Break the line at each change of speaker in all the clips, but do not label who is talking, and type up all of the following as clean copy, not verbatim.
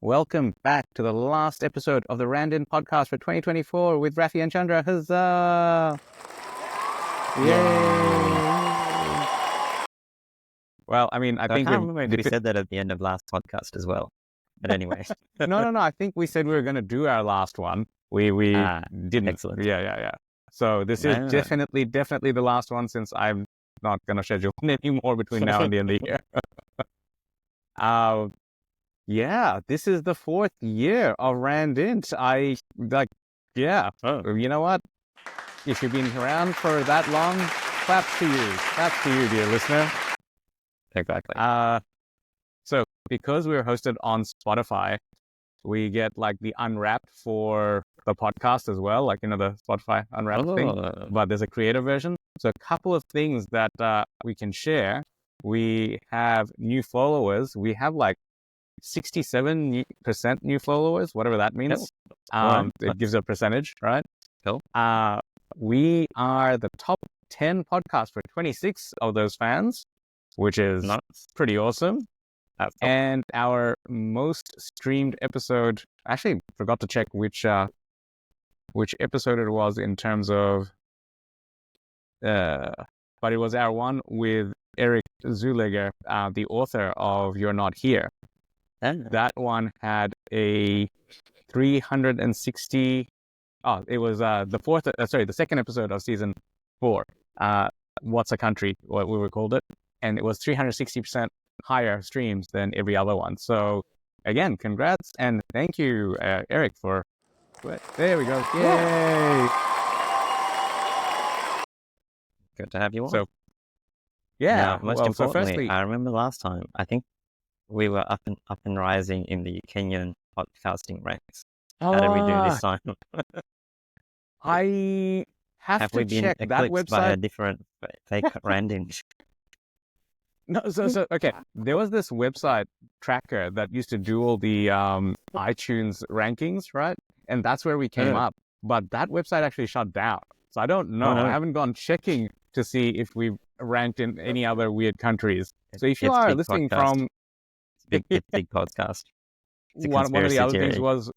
Welcome back to the last episode of the RandInt Podcast for 2024 with Raffy and Chandra. Huzzah! Yay! Well, I mean, I think
can't remember if we said that at the end of last podcast as well. But anyway.
No. I think we said we were going to do our last one. We didn't.
Excellent.
Yeah. So this is definitely the last one, since I'm not going to schedule any more between now and the end of the year. Yeah, this is the 4th year of RandInt. You know what? If you've been around for that long, claps to you, dear listener.
Exactly.
So because we're hosted on Spotify, we get like the Unwrapped for the podcast as well, like, the Spotify Unwrapped thing. But there's a creator version. So a couple of things that we can share. We have new followers. We have like 67% new followers, whatever that means. It gives a percentage, right?
Cool.
We are the top 10 podcast for 26 of those fans, which is pretty awesome. And our most streamed episode, actually forgot to check which episode it was in terms of, but it was our one with Eric Zuleger, the author of You're Not Here. That one had a 360. It was the second episode of season 4. What's a Country? What we called it, and it was 360% higher streams than every other one. So again, congrats and thank you, Eric, for. There we go! Yay!
Good to have you on.
So yeah,
most importantly, I remember last time. I think we were up and rising in the Kenyan podcasting ranks. How did we do this time?
I have to
we been
check that website
by a different fake RandInt?
No, so okay. There was this website tracker that used to do all the iTunes rankings, right? And that's where we came up. But that website actually shut down. So I don't know. I haven't gone checking to see if we've ranked in any other weird countries. So if you are listening from
big podcast.
One of the other things was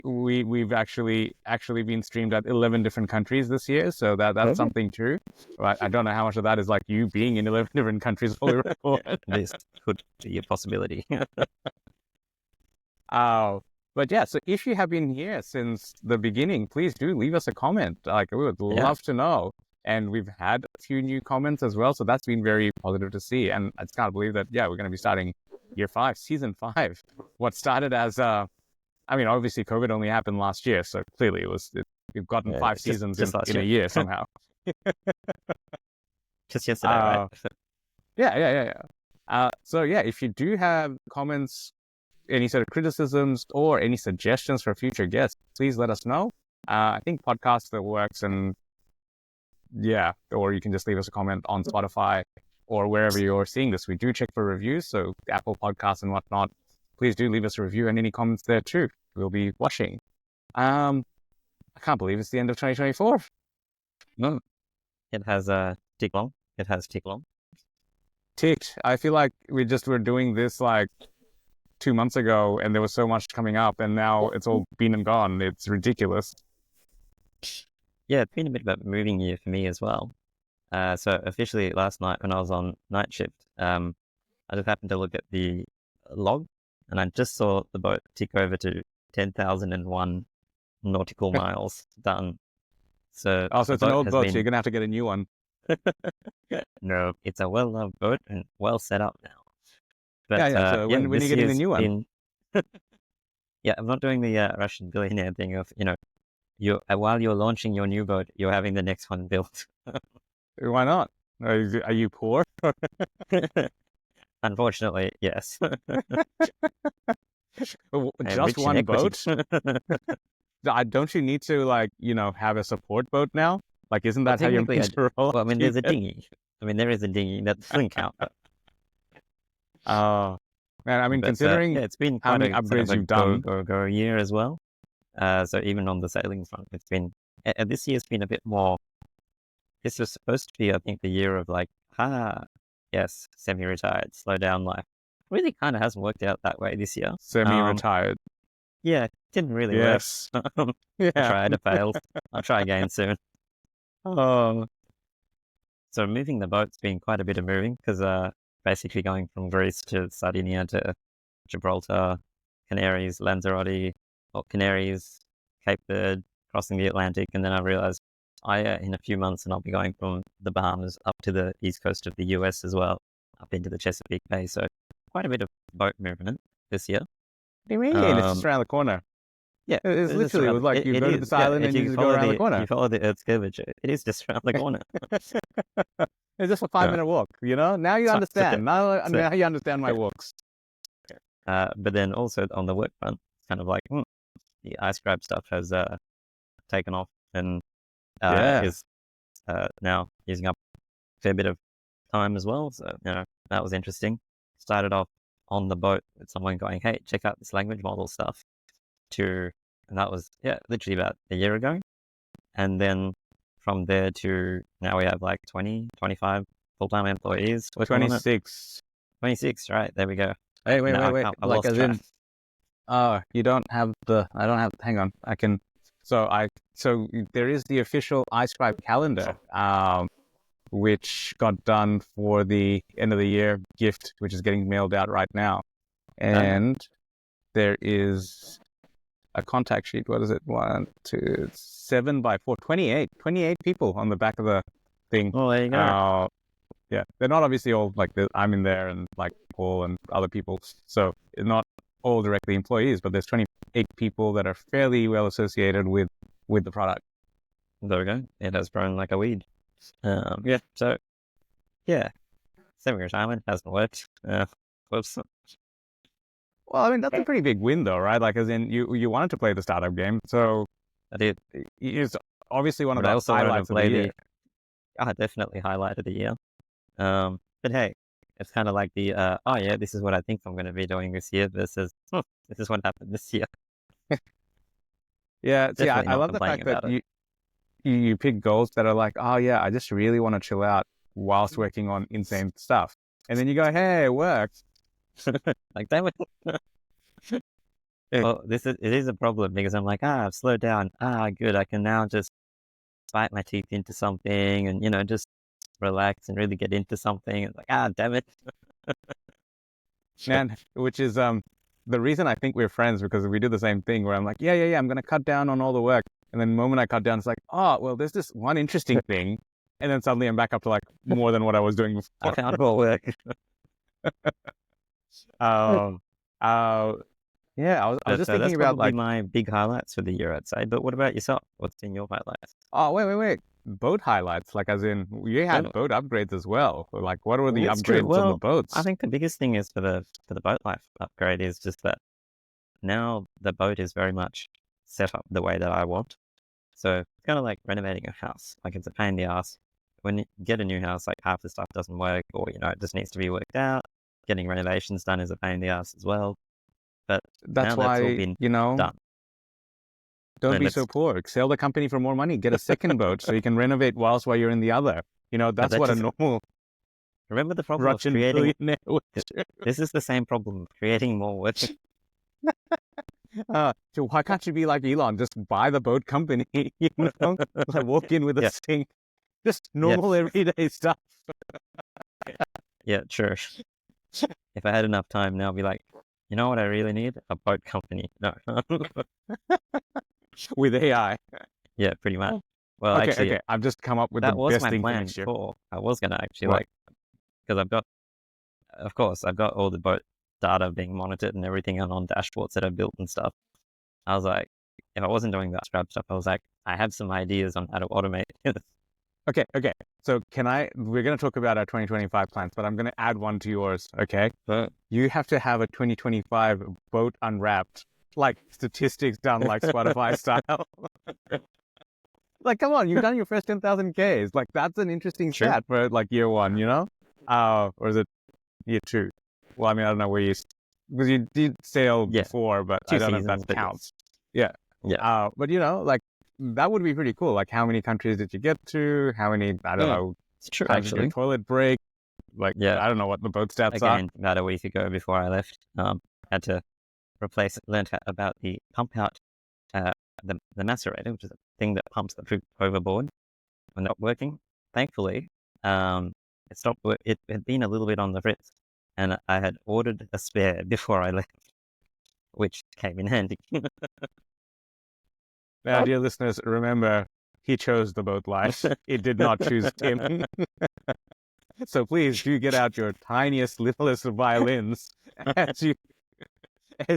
we've actually been streamed at 11 different countries this year, so that's something too. Right? I don't know how much of that is like you being in 11 different countries while we record.
This could be a possibility.
But yeah, so if you have been here since the beginning, please do leave us a comment. Like, we would love to know. And we've had a few new comments as well, so that's been very positive to see. And I just can't believe that, we're going to be starting year 5, season 5. What started as, obviously COVID only happened last year, so clearly we've gotten 5 seasons in a year somehow.
Just yesterday, right?
Yeah. So if you do have comments, any sort of criticisms or any suggestions for future guests, please let us know. I think podcast that works, and or you can just leave us a comment on Spotify or wherever you're seeing this. We do check for reviews, so Apple Podcasts and whatnot. Please do leave us a review and any comments there too. We'll be watching. I can't believe it's the end of 2024.
No, it has ticked long.
Ticked. I feel like we just were doing this like 2 months ago, and there was so much coming up, and now it's all been and gone. It's ridiculous.
Yeah, it's been a bit of a moving year for me as well. So officially last night when I was on night shift, I just happened to look at the log, and I just saw the boat tick over to 10,001 nautical miles done. So
it's an old boat, so you're going to have to get a new one.
No, it's a well-loved boat and well set up now. But,
So when are you getting the new one?
I'm not doing the Russian billionaire thing of, while you're launching your new boat, you're having the next one built.
Why not? Are you poor?
Unfortunately, yes.
Just one boat? Don't you need to have a support boat now? Like, isn't that how you're meant to roll?
Well, there's a dinghy. There is a dinghy that doesn't count.
Man, considering
it's been
how many upgrades you've done,
go year as well. So even on the sailing front, it's been this year's been a bit more. This was supposed to be, I think, the year of like, yes, semi-retired, slow down life. Really kind of hasn't worked out that way this year.
Semi-retired.
Yeah, didn't really
Yes.
work. I
Yeah.
tried, it failed. I'll try again soon.
Oh,
So moving the boat's been quite a bit of moving because basically going from Greece to Sardinia to Gibraltar, Canaries, Lanzarote, or Canaries, Cape Verde, crossing the Atlantic, and then I realized in a few months, and I'll be going from the Bahamas up to the east coast of the US as well, up into the Chesapeake Bay. So quite a bit of boat movement this year.
what do you mean? It's just around the corner.
Yeah,
It's literally, it was like you
it
go to
is,
this
yeah,
island
if
and you
you
just go
follow
around the
the
corner.
you follow the Earth's curvature, it is just around the corner.
It's just a 5-minute walk, you know? Now you
So-
understand. Now
so-
you understand my walks.
But then also on the work front, it's kind of like the ice grab stuff has taken off and
Yeah.
is now using up a fair bit of time as well. So that was interesting. Started off on the boat with someone going, "Hey, check out this language model stuff," and that was literally about a year ago. And then from there to now we have like 20, 25 full-time employees. working on it.
26.
26, right? There we go.
Wait.
I
Like
lost
as
track.
in, you don't have I don't have, hang on. I can, so there is the official iScribe calendar, which got done for the end of the year gift, which is getting mailed out right now. And there is a contact sheet. What is it? 1, 2, 7 by 4, 28 people on the back of the thing.
Oh, there you go.
Yeah, they're not obviously all like I'm in there and like Paul and other people. So it's not all directly employees, but there's 28 people that are fairly well associated with the product.
There we go. It has grown like a weed.
Yeah.
So, semi-retirement hasn't worked. Whoops.
Well, I mean, that's a pretty big win though, right? Like as in you wanted to play the startup game. So
I did.
it's obviously one of
But I
the
also wanted to
highlights of
play
the year.
I definitely highlighted the year. But hey, it's kind of like the, this is what I think I'm going to be doing this year versus, this is what happened this year.
Yeah, see,
Definitely
I
not
love the fact
complaining
that
about
you pick goals that are like, oh yeah, I just really want to chill out whilst working on insane stuff. And then you go, hey, it worked.
Like, damn it. Well, it is a problem because I'm like, I've slowed down. Good. I can now just bite my teeth into something and, just relax and really get into something. It's like, damn it.
Man, which is the reason I think we're friends, because we do the same thing where I'm like, yeah, I'm going to cut down on all the work. And then the moment I cut down, it's like, oh, well, there's this one interesting thing. And then suddenly I'm back up to like more than what I was doing
I
before.
found more work.
Yeah, I was just
So that's
thinking about
probably
like,
my big highlights for the year, I'd say. But what about yourself? What's in your highlights?
oh, wait. Boat highlights, like as in you had boat upgrades as well. Like what were the
That's true.
upgrades on the
Well,
boats?
I think the biggest thing is for the boat life upgrade is just that now the boat is very much set up the way that I want. So it's kind of like renovating a house. Like it's a pain in the ass. When you get a new house, like half the stuff doesn't work or, it just needs to be worked out. Getting renovations done is a pain in the ass as well. But
That's
now
why,
that's all been done.
Don't
And
be
it's-
so poor. Sell the company for more money. Get a second boat so you can renovate while you're in the other. That's
that
what a
just-
normal
Remember the problem of
Russian
creating...
billionaire would do.
This is the same problem of creating more work.
So why can't you be like Elon? Just buy the boat company, Like walk in with a
Yeah.
sink. Just normal everyday stuff.
Yeah, sure. If I had enough time now, I'd be like, you know what I really need? A boat company. No.
With AI.
Yeah, pretty much. Well,
Okay,
actually,
I've just come up with
that
the
was
best
my
thing for
plan
next year.
before. I was going to actually
What?
because I've got all the boat data being monitored and everything on dashboards that I've built and stuff. I was like, if I wasn't doing that scrap stuff, I was like, I have some ideas on how to automate it.
Okay. So we're going to talk about our 2025 plans, but I'm going to add one to yours, okay? You have to have a 2025 boat unwrapped, like statistics done like Spotify style. Like, come on, you've done your first 10,000 Ks. Like, that's an interesting
Sure.
stat for like year one, or is it year two? Well, I mean, I don't know where because you did sail before, but I
2
don't know if
seasons,
that
but
counts.
Yeah.
But like that would be pretty cool. Like, how many countries did you get to? How many, I don't know,
It's true,
times did your
actually.
toilet break? Like,
Yeah.
I don't know what the boat stats
Again, about a week ago before I left, had to learned about the pump out, the macerator, which is a thing that pumps the food overboard when not working. Thankfully, it stopped. It had been a little bit on the fritz, and I had ordered a spare before I left, which came in handy.
Now, dear listeners, remember, he chose the boat life. It did not choose him. So please do get out your tiniest, littlest violins as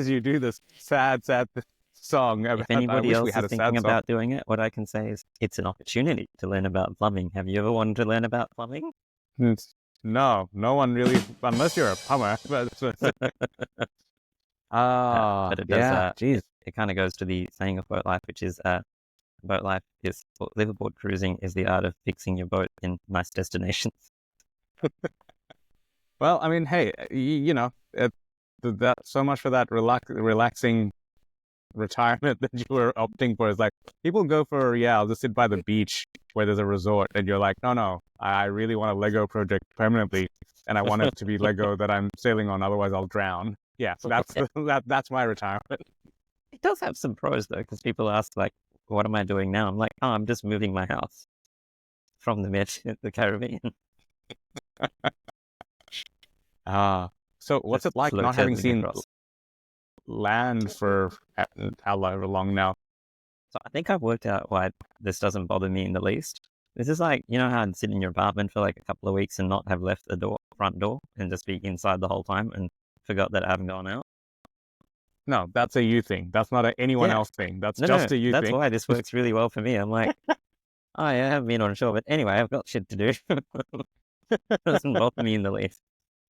you do this sad song.
If anybody else is thinking about doing it, what I can say is it's an opportunity to learn about plumbing. Have you ever wanted to learn about plumbing?
No one really, unless you're a plumber. But it does.
Geez. It kind of goes to the saying of boat life, which is boat life is liveaboard cruising is the art of fixing your boat in nice destinations.
Well, I mean, hey, that so much for that relaxing retirement that you were opting for. Is like people go for, I'll just sit by the beach where there's a resort, and you're like, no, I really want a Lego project permanently, and I want it to be Lego that I'm sailing on, otherwise I'll drown. Yeah, so that's my retirement.
It does have some pros though, because people ask like, what am I doing now? I'm like, I'm just moving my house from the Med to the Caribbean.
So what's
Just
it like not having seen
across.
land for however long now?
So I think I've worked out why this doesn't bother me in the least. This is like, you know how I'd sit in your apartment for like a couple of weeks and not have left the front door and just be inside the whole time and forgot that I haven't gone out?
No, that's a you thing. That's not anyone else thing. That's just a you thing.
That's why this works really well for me. I'm like, I haven't been on shore, but anyway, I've got shit to do. It doesn't bother me in the least.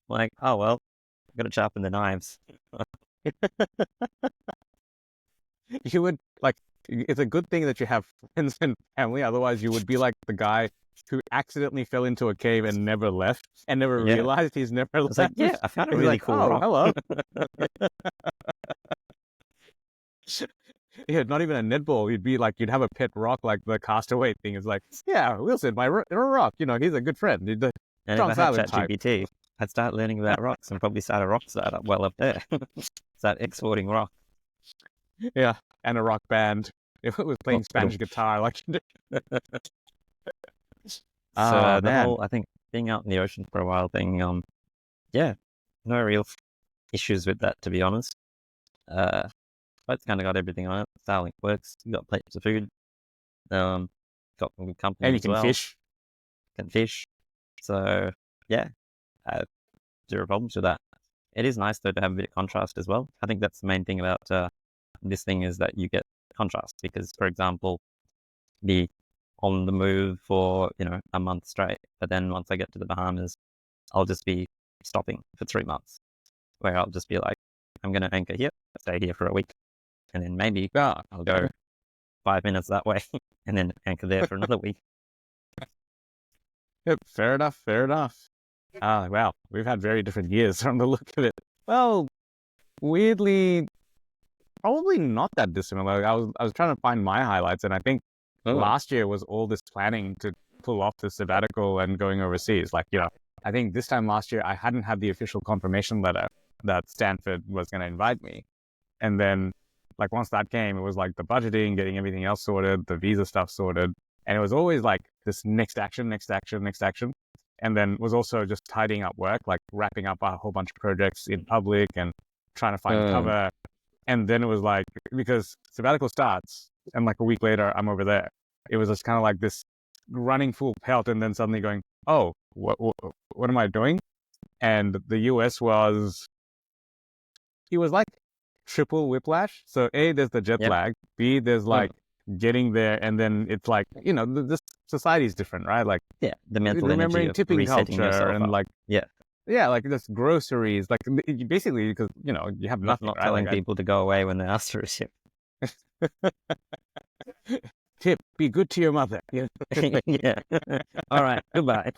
Like, oh well, I've got to sharpen the knives.
You would it's a good thing that you have friends and family. Otherwise, you would be like the guy who accidentally fell into a cave and never left and never realized he's never left.
Like, I found a really cool rock.
Hello. Yeah, not even a netball. You'd have a pet rock, like the castaway thing. It's like, Wilson, my rock. He's a good friend.
And if I had ChatGPT, I'd start learning about rocks and probably start a rock startup well up there. Start exporting rock.
Yeah, and a rock band. If it was playing Spanish guitar, like you do.
So the whole, I think, being out in the ocean for a while thing, no real issues with that, to be honest. Boat's kind of got everything on it. Starlink works. You got plates of food. Got some good company
and you
as
can
well.
fish.
Can fish. So zero problems with that. It is nice though to have a bit of contrast as well. I think that's the main thing about this thing is that you get contrast because, for example, be on the move for a month straight, but then once I get to the Bahamas, I'll just be stopping for 3 months, where I'll just be like, I'm going to anchor here, stay here for a week, and then maybe I'll go 5 minutes that way, and then anchor there for another week.
Yep, fair enough. Wow, we've had very different years from the look of it. Well, weirdly, probably not that dissimilar. I was trying to find my highlights, and I think last year was all this planning to pull off the sabbatical and going overseas. I think this time last year I hadn't had the official confirmation letter that Stanford was going to invite me, and then once that came, it was like the budgeting, getting everything else sorted, the visa stuff sorted, and it was always like this next action. And then was also just tidying up work, like wrapping up a whole bunch of projects in public and trying to find cover. And then it was like, because sabbatical starts and like a week later, I'm over there. It was just kind of like this running full pelt and then suddenly going, oh, what am I doing? And the US it was like triple whiplash. So A, there's the jet lag. B, there's getting there, and then it's like this society is different, right?
The mental
remembering
energy of
tipping culture and
up.
just groceries, basically because you have nothing.
Not
right?
telling people to go away when they ask for a ship.
Tip: be good to your mother.
Yeah. All right. Goodbye.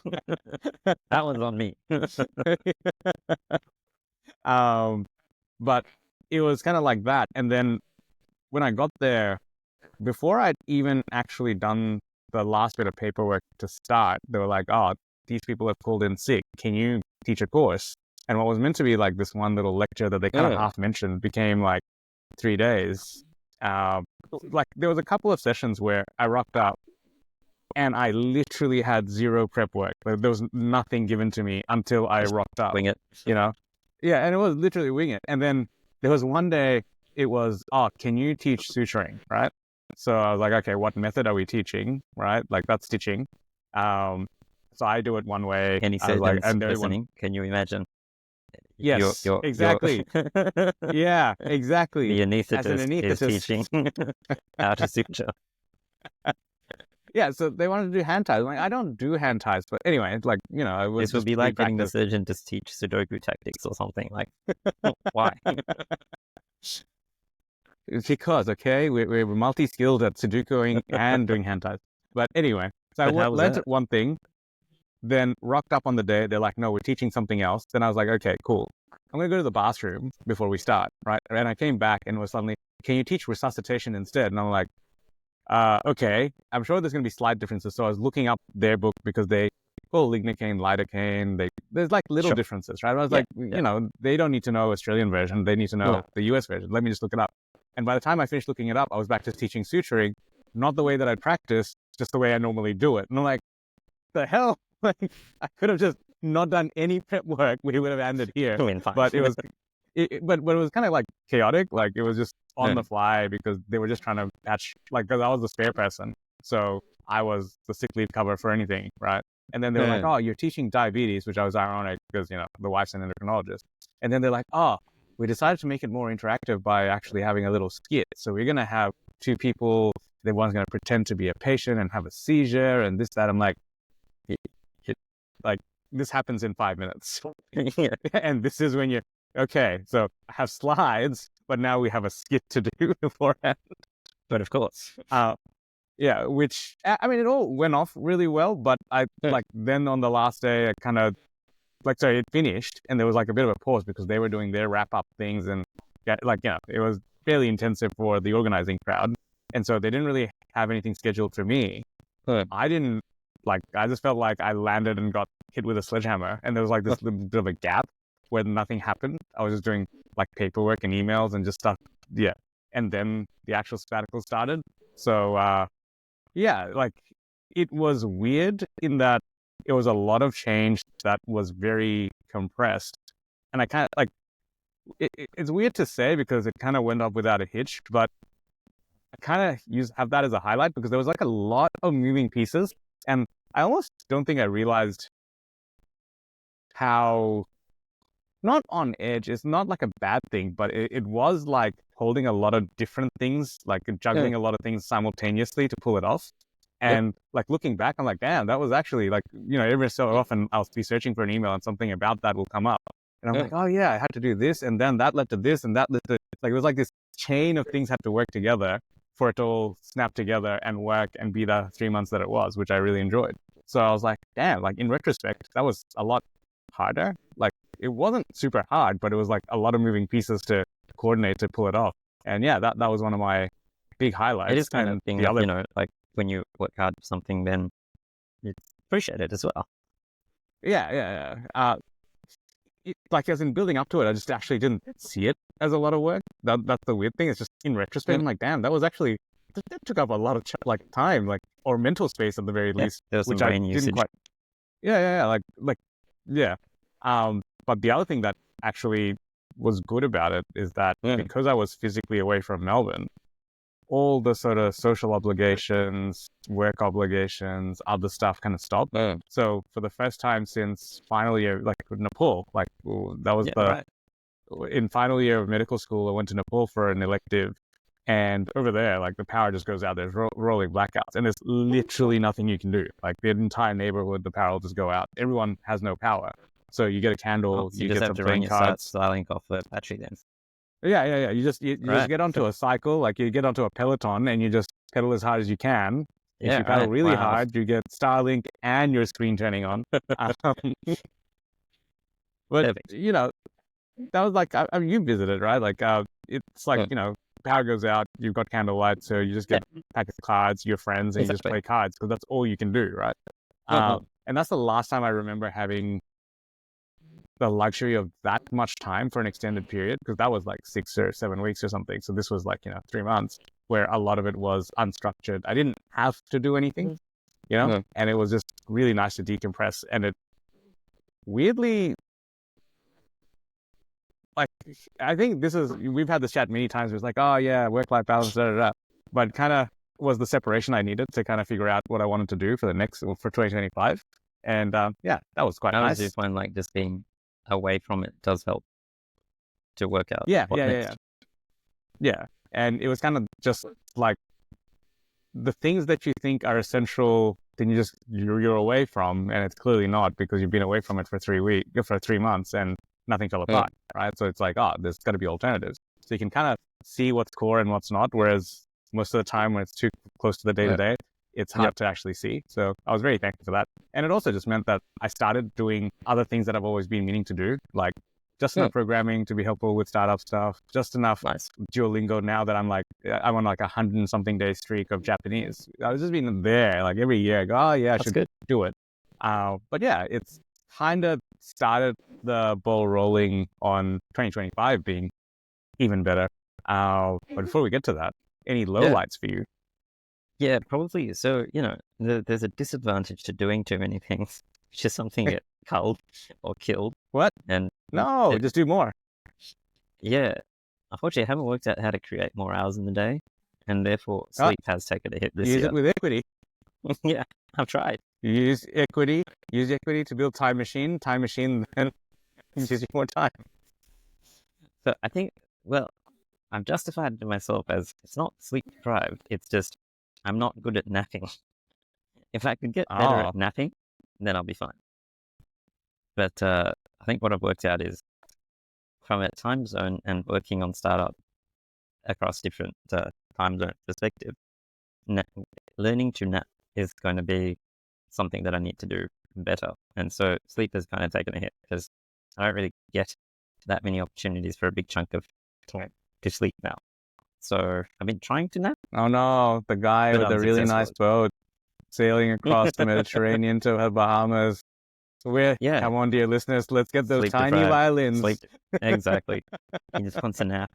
That one's on me.
But it was kind of like that, and then when I got there, before I'd even actually done the last bit of paperwork to start, they were like, oh, these people have called in sick. Can you teach a course? And what was meant to be like this one little lecture that they kind of half mentioned became like 3 days. Like there was a couple of sessions where I rocked up and I literally had zero prep work. Like, there was nothing given to me until I rocked up.
Wing it.
You know? Yeah, and it was literally wing it. And then there was one day it was, can you teach suturing, right? So I was like, okay, what method are we teaching, right? Like that's stitching. So I do it one way.
Any
I was like, and
listening, can you imagine?
Yes, exactly. Yeah, exactly.
The anesthetist is teaching how to suture.
Yeah, so they wanted to do hand ties. Like, I don't do hand ties, but anyway, it's like, you know, it was
This would be like getting the surgeon to teach Sudoku tactics or something. Like, why?
It's because, okay, we're multi-skilled at Sudokuing and doing hand ties. But anyway, so I learned it one thing, then rocked up on the day. They're like, no, we're teaching something else. Then I was like, okay, cool. I'm going to go to the bathroom before we start, right? And I came back and was suddenly, can you teach resuscitation instead? And I'm like, okay, I'm sure there's going to be slight differences. So I was looking up their book because they call lignocaine, lidocaine. There's like little differences, right? I was like, you know, they don't need to know Australian version. They need to know the US version. Let me just look it up. And by the time I finished looking it up, I was back to teaching suturing, not the way that I'd practice, just the way I normally do it. And I'm like, the hell? Like, I could have just not done any prep work. We would have ended here. But it was, but it was kind of like chaotic. Like it was just on the fly because they were just trying to patch, like, because I was the spare person. So I was the sick leave cover for anything, right? And then they were like, oh, you're teaching diabetes, which I was ironic because, you know, the wife's an endocrinologist. And then they're like, oh, we decided to make it more interactive by actually having a little skit. So we're going to have two people, then one's going to pretend to be a patient and have a seizure and this, that. I'm like, like, this happens in 5 minutes. And this is when you're, okay, so I have slides, but now we have a skit to do beforehand.
But of course.
Yeah, which, I mean, it all went off really well, but I, like, then on the last day, I kind of, like, so it finished, and there was, like, a bit of a pause because they were doing their wrap-up things, and, like, you know, it was fairly intensive for the organizing crowd, and so they didn't really have anything scheduled for me. I didn't, like, I just felt like I landed and got hit with a sledgehammer, and there was, like, this little bit of a gap where nothing happened. I was just doing, like, paperwork and emails and just stuff, and then the actual sabbatical started, so, yeah, like, it was weird in that it was a lot of change that was very compressed. And I kind of, like, it's weird to say because it kind of went up without a hitch, but I kind of have that as a highlight because there was, like, a lot of moving pieces. And I almost don't think I realized how, not on edge, it's not like a bad thing, but it was like holding a lot of different things, like juggling a lot of things simultaneously to pull it off. And like looking back, I'm like, damn, that was actually like, you know, every so often I'll be searching for an email and something about that will come up. And I'm like, oh yeah, I had to do this. And then that led to this and that led to, like, it was like this chain of things had to work together for it to all snap together and work and be the 3 months that it was, which I really enjoyed. So I was like, damn, like in retrospect, that was a lot harder. Like it wasn't super hard, but it was like a lot of moving pieces to coordinate to pull it off. And yeah, that was one of my big highlights.
It is kind of thing, you know, like when you work hard for something, then you appreciate it as well.
Yeah. Like as in building up to it, I just actually didn't see it as a lot of work. That's the weird thing. It's just in retrospect, I'm like, damn, that was actually, that took up a lot of like time, like, or mental space at the very least,
there was
which
some
I
brain
didn't
usage.
quite. Yeah. But the other thing that actually was good about it is that because I was physically away from Melbourne, all the sort of social obligations, work obligations, other stuff kind of stopped. So for the first time since final year, like Nepal, like that was in final year of medical school, I went to Nepal for an elective, and over there, like the power just goes out. There's rolling blackouts, and there's literally nothing you can do. Like the entire neighborhood, the power will just go out. Everyone has no power. So you get a candle,
you
get
just have to run your Starlink off the battery then.
Yeah. You just get onto a cycle, like you get onto a Peloton and you just pedal as hard as you can. If you pedal really hard, you get Starlink and your screen turning on. But, you know, that was like, I mean, you visited, right? Like, it's like, you know, power goes out, you've got candlelight, so you just get packets of cards, your friends, and you just play cards because that's all you can do, right? And that's the last time I remember having the luxury of that much time for an extended period, because that was like 6 or 7 weeks or something. So this was like, 3 months where a lot of it was unstructured. I didn't have to do anything,
No.
and it was just really nice to decompress. And it weirdly, like, I think we've had this chat many times. It's like, oh yeah, work-life balance, da, da, da. But kind of was the separation I needed to kind of figure out what I wanted to do for 2025. And yeah, that was quite
I always
nice.
do find like just being away from it does help to work out.
Yeah,
what
yeah,
next.
yeah. And it was kind of just like the things that you think are essential, then you're away from, and it's clearly not, because you've been away from it for 3 months, and nothing fell apart, right? So it's like, there's got to be alternatives. So you can kind of see what's core and what's not. Whereas most of the time, when it's too close to the day to day, it's hard to actually see. So I was very thankful for that. And it also just meant that I started doing other things that I've always been meaning to do, like just enough programming to be helpful with startup stuff, just enough Duolingo now that I'm on like 100 and something day streak of Japanese. I was just being there like every year. I go, I should do it. But yeah, it's kind of started the ball rolling on 2025 being even better. But before we get to that, any lowlights for you?
Yeah, probably. So, there's a disadvantage to doing too many things. It's just something get culled or killed.
What?
And
no, just do more.
Yeah. Unfortunately, I haven't worked out how to create more hours in the day, and therefore sleep has taken a hit this year.
Use it with equity.
Yeah, I've tried.
Use equity to build time machine, and gives you more time.
So I think, I'm justified to myself as it's not sleep deprived. It's just I'm not good at napping. If I could get better at napping, then I'll be fine. But I think what I've worked out is from a time zone and working on startup across different time zone perspective, learning to nap is going to be something that I need to do better. And so sleep has kind of taken a hit because I don't really get that many opportunities for a big chunk of time to sleep now. So I've been trying to nap.
Oh no, the guy with the really nice boat sailing across the Mediterranean to the Bahamas. Come on, dear listeners, let's get those tiny violins.
Exactly. He just wants a nap.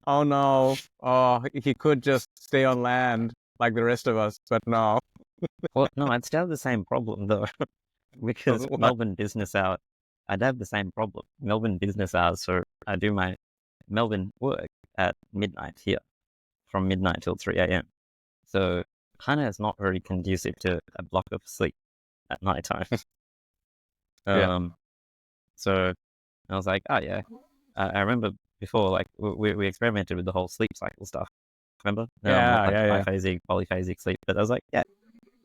Oh no. Oh, he could just stay on land like the rest of us, but no.
Well, no, I'd still have the same problem though, because Melbourne business hours, I'd have the same problem. Melbourne business hours, so I do my Melbourne work at midnight here, from midnight till 3 a.m. So kind of is not very conducive to a block of sleep at night time. So I was like, I remember before, like we experimented with the whole sleep cycle stuff. Remember? Biphasic, polyphasic sleep. But I was like,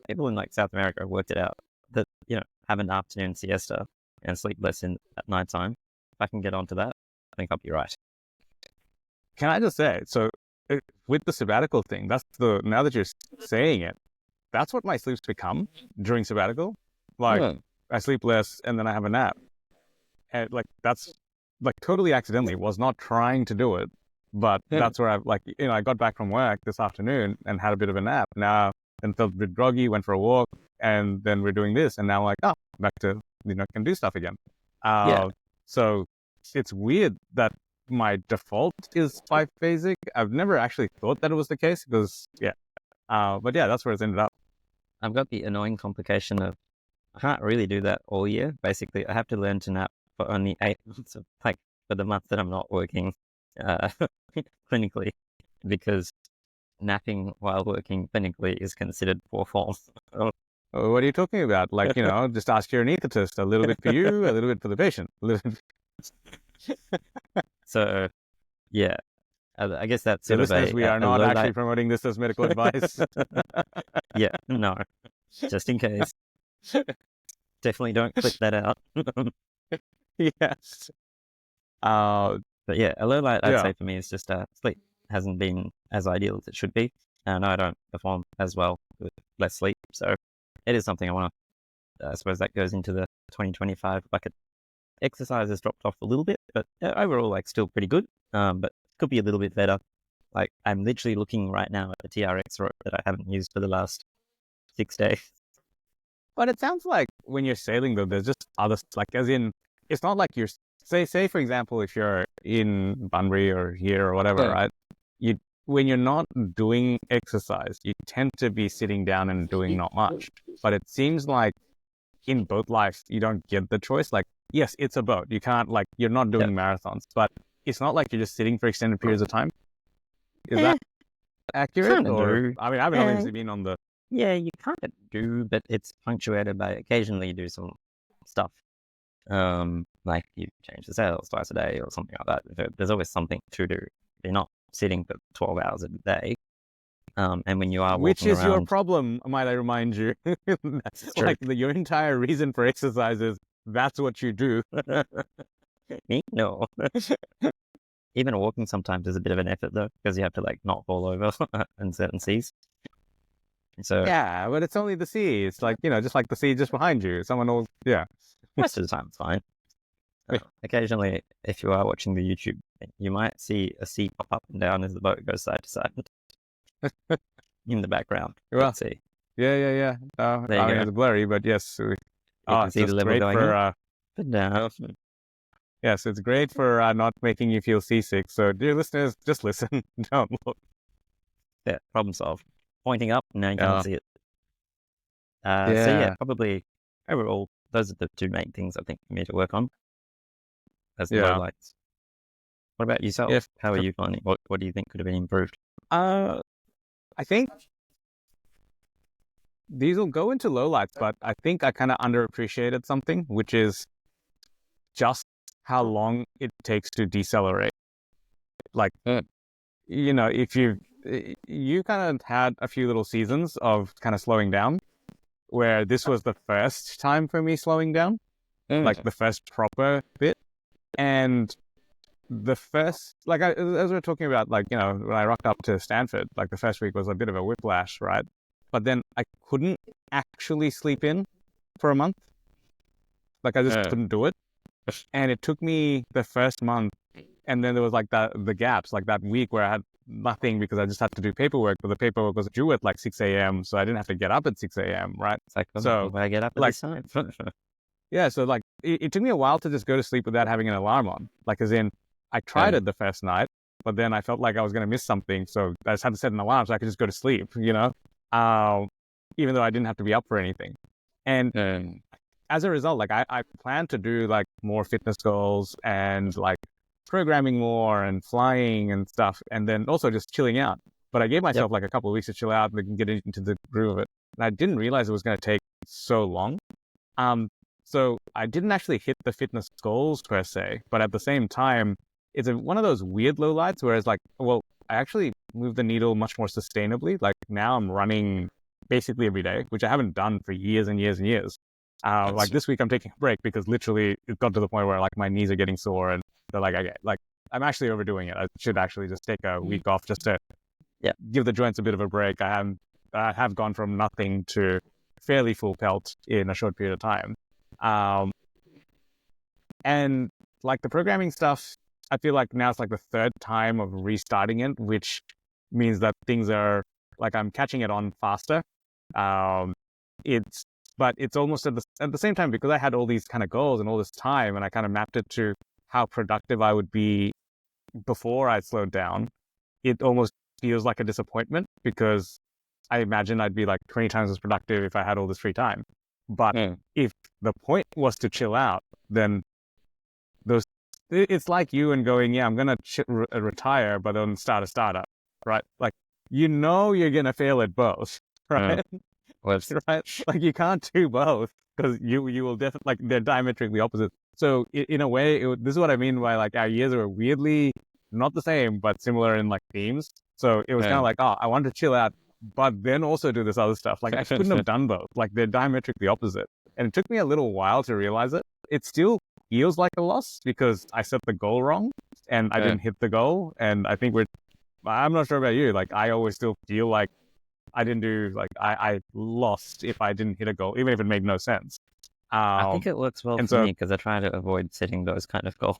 people in like South America worked it out that, have an afternoon siesta and sleep less at night time. If I can get onto that, I think I'll be right.
Can I just say, so with the sabbatical thing, now that you're saying it, that's what my sleep's become during sabbatical. Like I sleep less and then I have a nap. And like, that's like totally accidentally, was not trying to do it, but that's where I got back from work this afternoon and had a bit of a nap now and felt a bit groggy, went for a walk, and then we're doing this. And now I'm like, back to, can do stuff again. So it's weird that my default is biphasic. I've never actually thought that it was the case because, but that's where it's ended up.
I've got the annoying complication of I can't really do that all year. Basically, I have to learn to nap for only 8 months, for the month that I'm not working clinically, because napping while working clinically is considered poor form.
What are you talking about? Like, just ask your anesthetist, a little bit for you, a little bit for the patient.
So, I guess that's sort
of we are not actually promoting this as medical advice.
No, just in case. Definitely don't clip that out.
Yes.
But a low light I'd say for me is just sleep hasn't been as ideal as it should be. And I don't perform as well with less sleep. So it is something I want to, I suppose that goes into the 2025 bucket. Exercise has dropped off a little bit, but overall, still pretty good. But could be a little bit better. Like, I'm literally looking right now at the TRX rope that I haven't used for the last 6 days.
But it sounds like when you're sailing though, there's just other, like as in, it's not like you're, say for example, if you're in Bunbury or here or whatever, right? When you're not doing exercise, you tend to be sitting down and doing not much. But it seems like in boat life, you don't get the choice. Like, yes, it's a boat. You can't, like, you're not doing marathons, but it's not like you're just sitting for extended periods of time. Is that accurate? Or, I mean, I haven't obviously been on the...
Yeah, you kind of do, but it's punctuated by occasionally you do some stuff. Like you change the sails twice a day or something like that. There's always something to do. You're not sitting for 12 hours a day. And when you are
Which is
walking around,
your problem, might I remind you? That's
true.
like your entire reason for exercise is that's what you do.
Me? No. Even walking sometimes is a bit of an effort though, because you have to like not fall over in certain seas. So
Yeah, but it's only the sea. It's like, just like the sea just behind you. Someone will,
most of the time it's fine. Occasionally, if you are watching the YouTube, you might see a sea pop up and down as the boat goes side to side in the background.
Well,
Let's see.
Yeah. I mean, it's blurry, but yes.
You can see the level going up and down.
Yes, it's great for not making you feel seasick. So, dear listeners, just listen. Don't look.
Yeah, problem solved. Pointing up, now you can't see it. So yeah, probably overall, those are the two main things I think for me to work on. As the low lights. What about yourself?
Yes.
How are you finding? What do you think could have been improved?
I think these will go into lowlights, but I think I kind of underappreciated something, which is just how long it takes to decelerate. Like, if you kind of had a few little seasons of kind of slowing down, where this was the first time for me slowing down, like the first proper bit. And the first, like, as we were talking about, like, when I rocked up to Stanford, like the first week was a bit of a whiplash, right? But then I couldn't actually sleep in for a month. Like, I just couldn't do it. And it took me the first month, and then there was like the gaps, like that week where I had nothing because I just had to do paperwork, but the paperwork was due at like 6 a.m. So I didn't have to get up at 6 a.m. Right?
It's like, so I get up at this time.
Yeah, so like it took me a while to just go to sleep without having an alarm on. Like, as in, I tried it the first night, but then I felt like I was going to miss something, so I just had to set an alarm so I could just go to sleep. Even though I didn't have to be up for anything. And as a result, like I plan to do like more fitness goals and like programming more and flying and stuff, and then also just chilling out. But I gave myself like a couple of weeks to chill out and get into the groove of it. And I didn't realize it was going to take so long. So I didn't actually hit the fitness goals per se, but at the same time, it's one of those weird lowlights where it's like, well, I actually moved the needle much more sustainably. Like now I'm running basically every day, which I haven't done for years and years and years. Like this week I'm taking a break because literally it got to the point where like my knees are getting sore and they're like, okay, like I'm actually overdoing it. I should actually just take a week off just to give the joints a bit of a break. I have gone from nothing to fairly full pelt in a short period of time. And like the programming stuff, I feel like now it's like the third time of restarting it, which means that things are like I'm catching it on faster. But it's almost at the same time, because I had all these kind of goals and all this time, and I kind of mapped it to how productive I would be before I slowed down. It almost feels like a disappointment because I imagine I'd be like 20 times as productive if I had all this free time. But if the point was to chill out, then it's like you and going, I'm going to retire, but then start a startup, right? Like, you're going to fail at both, right? Right? Like, you can't do both because you will definitely, like, they're diametrically opposite. So in a way, this is what I mean by like our years are weirdly not the same, but similar in like themes. So it was kind of like, I wanted to chill out, but then also do this other stuff. Like I couldn't have done both. Like they're diametrically opposite. And it took me a little while to realize it. It still feels like a loss because I set the goal wrong and I didn't hit the goal. And I think I'm not sure about you. Like I always still feel like I didn't do, like I lost if I didn't hit a goal, even if it made no sense.
I think it works well for me because I try to avoid setting those kind of goals.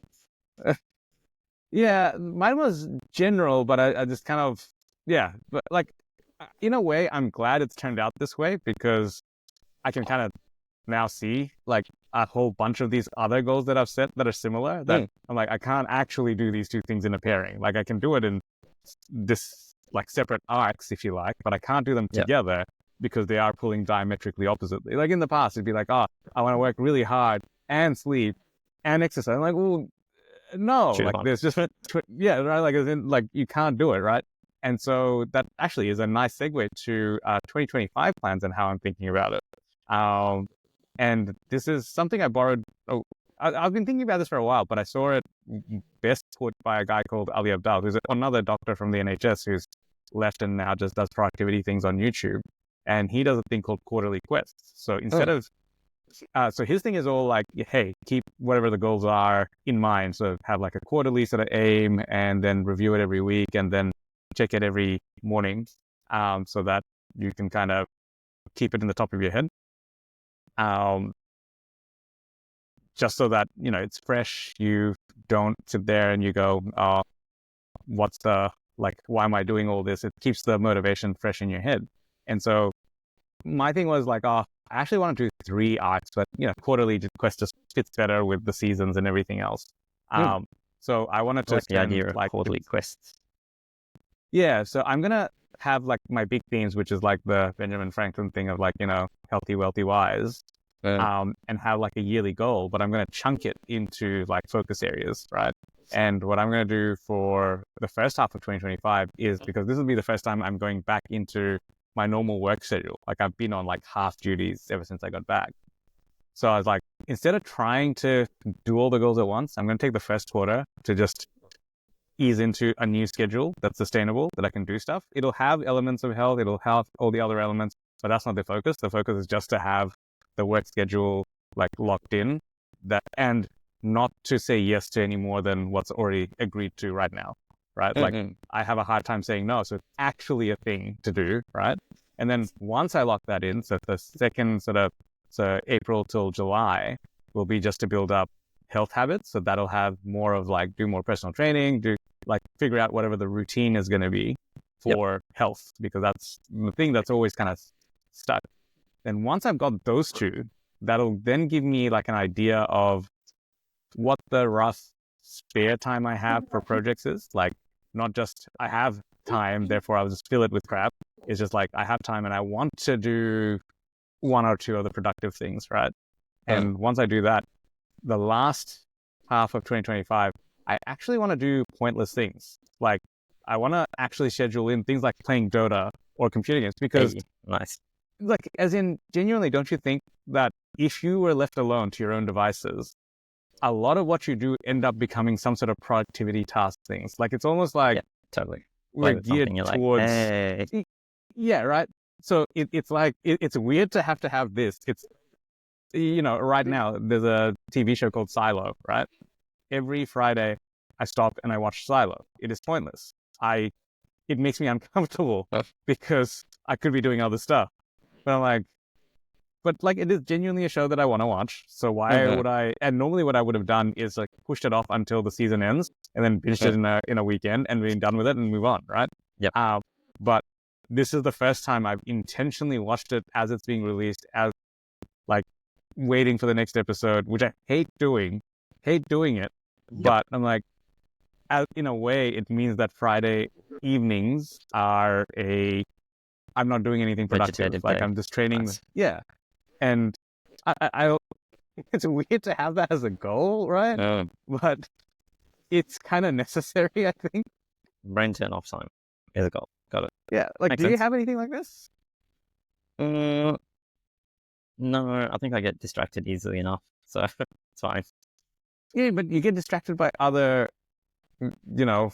Yeah, mine was general, but I just kind of, but like in a way, I'm glad it's turned out this way because I can kind of now see like a whole bunch of these other goals that I've set that are similar that I'm like, I can't actually do these two things in a pairing. Like I can do it in this like separate arcs, if you like, but I can't do them together because they are pulling diametrically oppositely. Like in the past, it'd be like, oh, I want to work really hard and sleep and exercise. I'm like, well, no, like there's just, right? Like, as in, like you can't do it, right? And so that actually is a nice segue to 2025 plans and how I'm thinking about it. And this is something I borrowed. I've been thinking about this for a while, but I saw it best put by a guy called Ali Abdal, who's another doctor from the NHS who's left and now just does productivity things on YouTube. And he does a thing called quarterly quests. So instead of, so his thing is all like, hey, keep whatever the goals are in mind. So have like a quarterly sort of aim and then review it every week and then check it every morning, so that you can kind of keep it in the top of your head. Just so that, you know, it's fresh. You don't sit there and you go, oh, what's the, like, why am I doing all this? It keeps the motivation fresh in your head. And so my thing was like, oh, I actually want to do 3 arcs, but, you know, quarterly quest just fits better with the seasons and everything else. So I wanted to
like the idea of quarterly quests.
Yeah. So I'm going to have like my big themes, which is like the Benjamin Franklin thing of like, you know, healthy, wealthy, wise. And have like a yearly goal, but I'm going to chunk it into like focus areas, right? And what I'm going to do for the first half of 2025 is, because this will be the first time I'm going back into my normal work schedule. Like I've been on like half duties ever since I got back. So I was like, instead of trying to do all the goals at once, I'm going to take the first quarter to just ease into a new schedule that's sustainable, that I can do stuff. It'll have elements of health. It'll have all the other elements, but that's not the focus. The focus is just to have the work schedule like locked in, that, and not to say yes to any more than what's already agreed to right now, right? Like I have a hard time saying no, so it's actually a thing to do, right? And then once I lock that in, so the second so April till July will be just to build up health habits. So that'll have more of like do more personal training, do like figure out whatever the routine is going to be for health, because that's the thing that's always kind of stuck. And once I've got those two, that'll then give me like an idea of what the rough spare time I have for projects is. Like, not just I have time, therefore I'll just fill it with crap. It's just like I have time and I want to do 1 or 2 other productive things, right? And once I do that, the last half of 2025, I actually want to do pointless things. Like I want to actually schedule in things like playing Dota or computer games, because
nice.
Like, as in, genuinely, don't you think that if you were left alone to your own devices, a lot of what you do end up becoming some sort of productivity task things? Like, it's almost like
totally
we're geared towards,
like, hey.
Yeah, right. So it's like it's weird to have this. It's, you know, right now there's a TV show called Silo, right? Every Friday I stop and I watch Silo. It is pointless. It makes me uncomfortable because I could be doing other stuff. But I'm like, it is genuinely a show that I want to watch. So why would I? And normally what I would have done is like pushed it off until the season ends and then binged it in a weekend and been done with it and move on, right?
Yep.
But this is the first time I've intentionally watched it as it's being released, as like waiting for the next episode, which I hate doing it. But I'm like, in a way, it means that Friday evenings are I'm not doing anything productive. Like I'm just training.
Nice.
Yeah. And I it's weird to have that as a goal, right? But it's kind of necessary, I think.
Brain turn off time is a goal. Got it.
Yeah. Like,
Makes
do you
sense.
have anything like this?
No, I think I get distracted easily enough. So it's fine.
Yeah, but you get distracted by other, you know,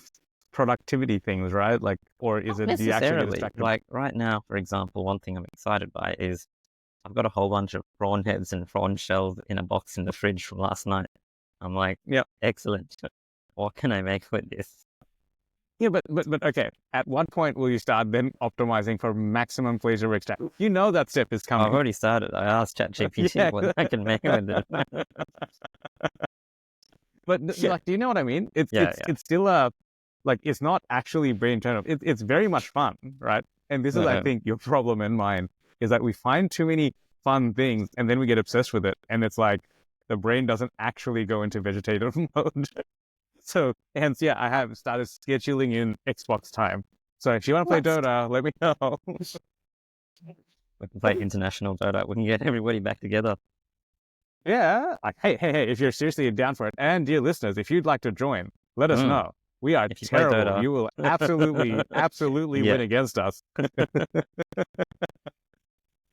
productivity things, right? Like, or is
Not
it, do you actually get
necessarily.
distracted?
Like right now, for example, one thing I'm excited by is I've got a whole bunch of prawn heads and prawn shells in a box in the fridge from last night. I'm like, excellent. What can I make with this?
Yeah, but okay. At what point will you start then optimizing for maximum pleasure extraction? You know that step is coming.
I've already started. I asked ChatGPT what I can make with it.
But like, do you know what I mean? It's still like, it's not actually brain turn off. It's very much fun, right? And this is, I think, your problem and mine, is that we find too many fun things, and then we get obsessed with it, and it's like the brain doesn't actually go into vegetative mode. So hence, yeah, I have started scheduling in Xbox time. So if you want to play Dota, let me know.
We can play international Dota. We can get everybody back together.
Yeah. Like, hey, if you're seriously down for it, and dear listeners, if you'd like to join, let us know. We are terrible. You will absolutely win against us.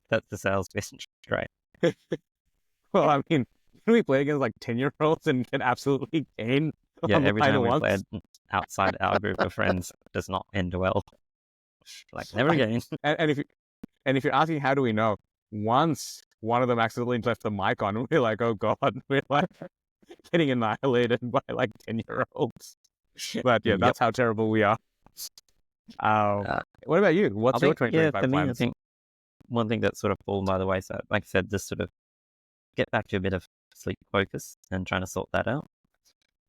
That's the sales message, right?
Well, I mean, we play against like 10-year-olds and can absolutely gain.
Yeah, every time we play outside our group of friends does not end well. Like, never again.
And if you're asking how do we know, once one of them accidentally left the mic on, we're like, oh god, we're like getting annihilated by like 10-year-olds. But yeah, that's how terrible we are. What about you? What's your 2025
for me,
plans?
I think one thing that's sort of fallen by the wayside, like I said, just sort of get back to a bit of sleep focus and trying to sort that out.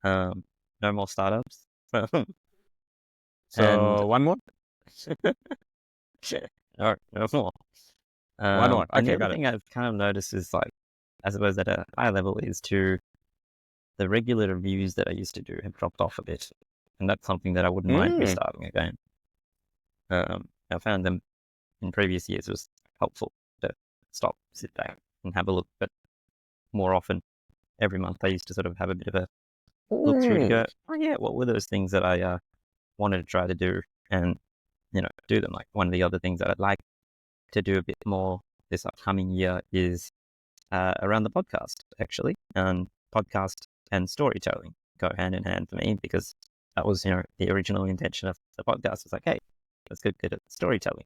No more startups.
So one more?
No more.
One more.
And
Okay,
the other thing I've kind of noticed is, like, I suppose at a high level, is to the regular reviews that I used to do have dropped off a bit, and that's something that I wouldn't mind restarting again. I found them in previous years was helpful to stop, sit back, and have a look, but more often every month I used to sort of have a bit of a look through to go, oh yeah, what were those things that I wanted to try to do, and do them. Like, one of the other things that I'd like to do a bit more this upcoming year is around the podcast, actually. And podcast and storytelling go hand in hand for me, because that was the original intention of the podcast. Was like, hey, let's get good at storytelling.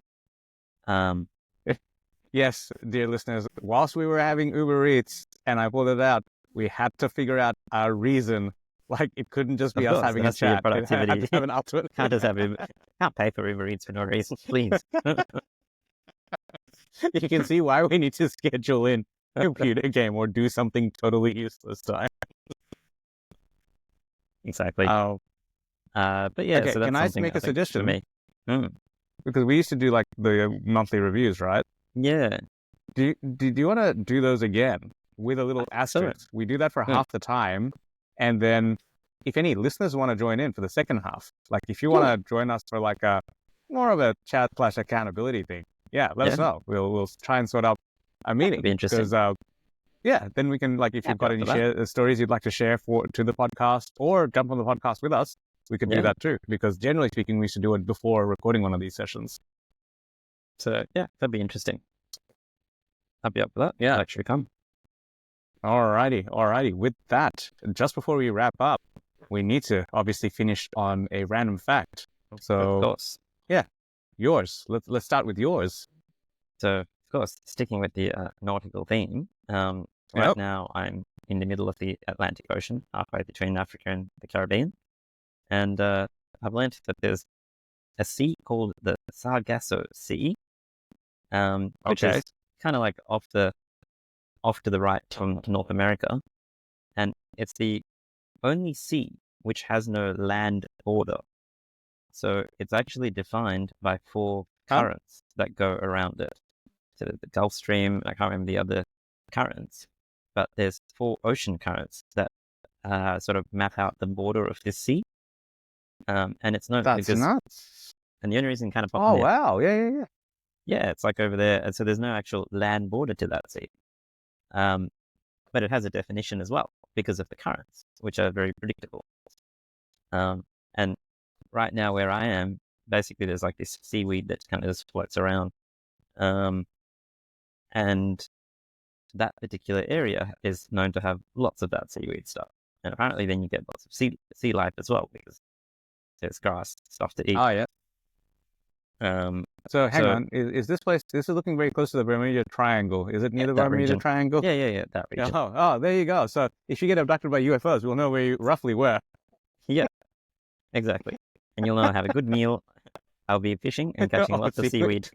Yes, dear listeners, whilst we were having Uber Eats and I pulled it out, we had to figure out our reason. Like, it couldn't just be us having a chat.
Productivity.
It had to have an output.
Can't pay for Uber Eats for no reason, please.
You can see why we need to schedule in a computer game or do something totally useless time.
Exactly. But yeah,
okay,
so that's
can I make a suggestion? For me? Because we used to do like the monthly reviews, right?
Yeah.
Do you want to do those again with a little asterisk? We do that for half the time, and then if any listeners want to join in for the second half, like if you want to join us for like a more of a chat / accountability thing, let us know. We'll try and sort out a meeting.
That'd be interesting.
Because then we can, like, if you've got any stories you'd like to share to the podcast, or jump on the podcast with us, we can do that too. Because generally speaking, we should do it before recording one of these sessions.
So yeah, that'd be interesting. I'd be up for that. Yeah, I'd actually come.
Alrighty. With that, just before we wrap up, we need to obviously finish on a random fact. So,
of course.
Yeah, yours. Let's start with yours.
So, of course, sticking with the nautical theme, right now I'm in the middle of the Atlantic Ocean, halfway between Africa and the Caribbean. And I've learned that there's a sea called the Sargasso Sea, which is kind of like off to the right from North America. And it's the only sea which has no land border. So it's actually defined by 4 currents that go around it. So the Gulf Stream, I can't remember the other currents, but there's 4 ocean currents that sort of map out the border of this sea. And it's known
That's nuts.
And the only reason kind of
wow. Yeah.
Yeah, it's like over there. And so there's no actual land border to that sea. But it has a definition as well because of the currents, which are very predictable. And right now where I am, basically there's like this seaweed that kind of just floats around. And that particular area is known to have lots of that seaweed stuff. And apparently then you get lots of sea life as well, because there's grass, stuff to eat.
Oh, yeah. So hang on, is this place, this is looking very close to the Bermuda Triangle. Is it near the Bermuda Triangle?
Yeah, that region.
Oh, there you go. So if you get abducted by UFOs, we'll know where you roughly were.
Yeah, exactly. And you'll know I have a good meal. I'll be fishing and catching lots of seaweed.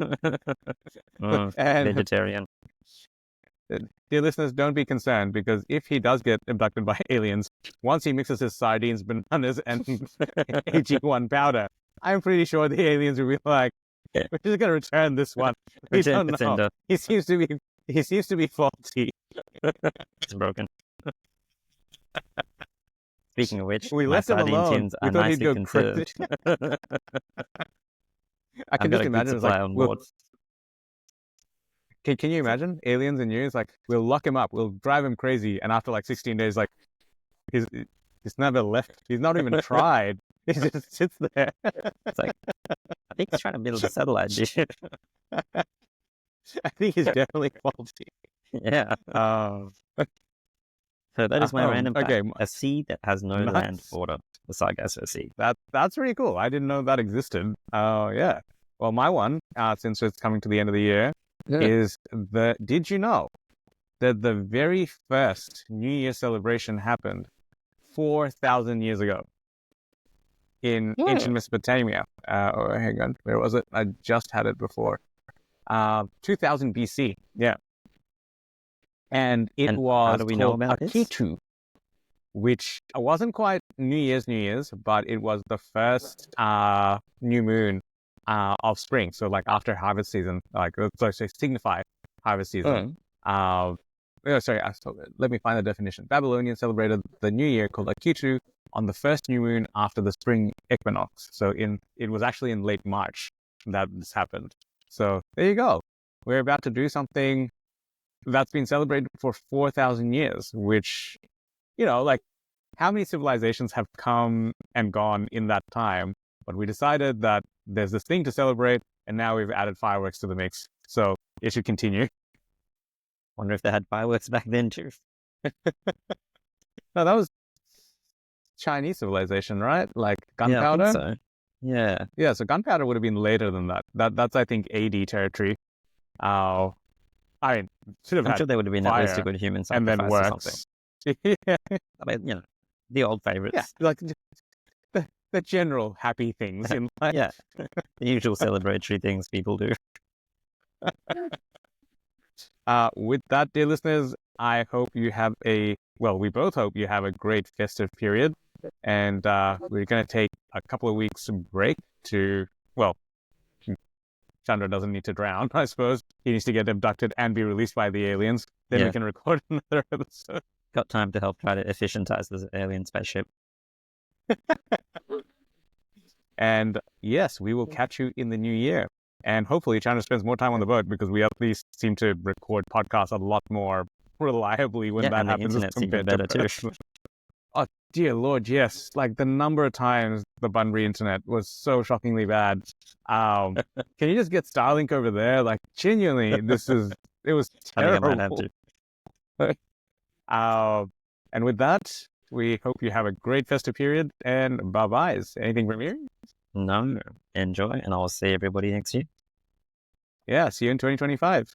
Vegetarian.
Dear listeners, don't be concerned, because if he does get abducted by aliens, once he mixes his sardines, bananas, and AG1 powder, I'm pretty sure the aliens will be like, we're just going to return this one. We don't know. He seems to be he seems to be faulty.
It's broken. Speaking of which,
We
my
left him
sardine
alone.
tins
We
are
thought he'd
nicely
go
conserved.
crazy. I can
I've got
just
a good
imagine it's
supply
like,
on
we'll,
board.
can you imagine aliens and news? Like, we'll lock him up, we'll drive him crazy, and after like 16 days, like, he's never left. He's not even tried. He just sits there.
It's like, I think he's trying to build a satellite dish.
I think he's definitely faulty.
Yeah.
Um,
So that is my random fact.
okay.
A sea that has no
Nice.
land border, the Sargasso Sea.
That's pretty cool. I didn't know that existed. Yeah. Well, my one, since it's coming to the end of the year, is did you know that the very first New Year celebration happened 4,000 years ago in ancient Mesopotamia? Hang on, where was it? I just had it before. 2000 BC. Yeah. And it was
how do we know
called
about this?
Akitu, which wasn't quite New Year's, but it was the first new moon of spring. So like after harvest season, like so signify harvest season. Let me find the definition. Babylonians celebrated the new year called Akitu on the first new moon after the spring equinox. So it was actually in late March that this happened. So there you go. We're about to do something that's been celebrated for 4,000 years, which, like how many civilizations have come and gone in that time? But we decided that there's this thing to celebrate, and now we've added fireworks to the mix. So it should continue.
Wonder if they had fireworks back then too.
No, that was Chinese civilization, right? Like gunpowder?
Yeah, I think so. Yeah.
Yeah, so gunpowder would have been later than that. That's I think AD territory. I mean, should have
I'm
had
sure they would have been at least a
fire
good human
and then
sacrifice or
works.
something.
Yeah,
I mean, the old favorites.
like the general happy things in life.
Yeah. The usual celebratory things people do.
With that, dear listeners, I hope you have we both hope you have a great festive period. And we're going to take a couple of weeks break Chandra doesn't need to drown, I suppose. He needs to get abducted and be released by the aliens. Then we can record another episode.
Got time to help try to efficientize this alien spaceship.
And yes, we will catch you in the new year. And hopefully Chandra spends more time on the boat, because we at least seem to record podcasts a lot more reliably when that happens.
The internet's even better too.
Oh, dear Lord, yes. Like the number of times the Bunbury internet was so shockingly bad. Can you just get Starlink over there? Like, genuinely, it was terrible.
I think I might have to.
And with that, we hope you have a great festive period, and bye-byes. Anything from you?
No, enjoy, and I'll see everybody next year.
Yeah, see you in 2025.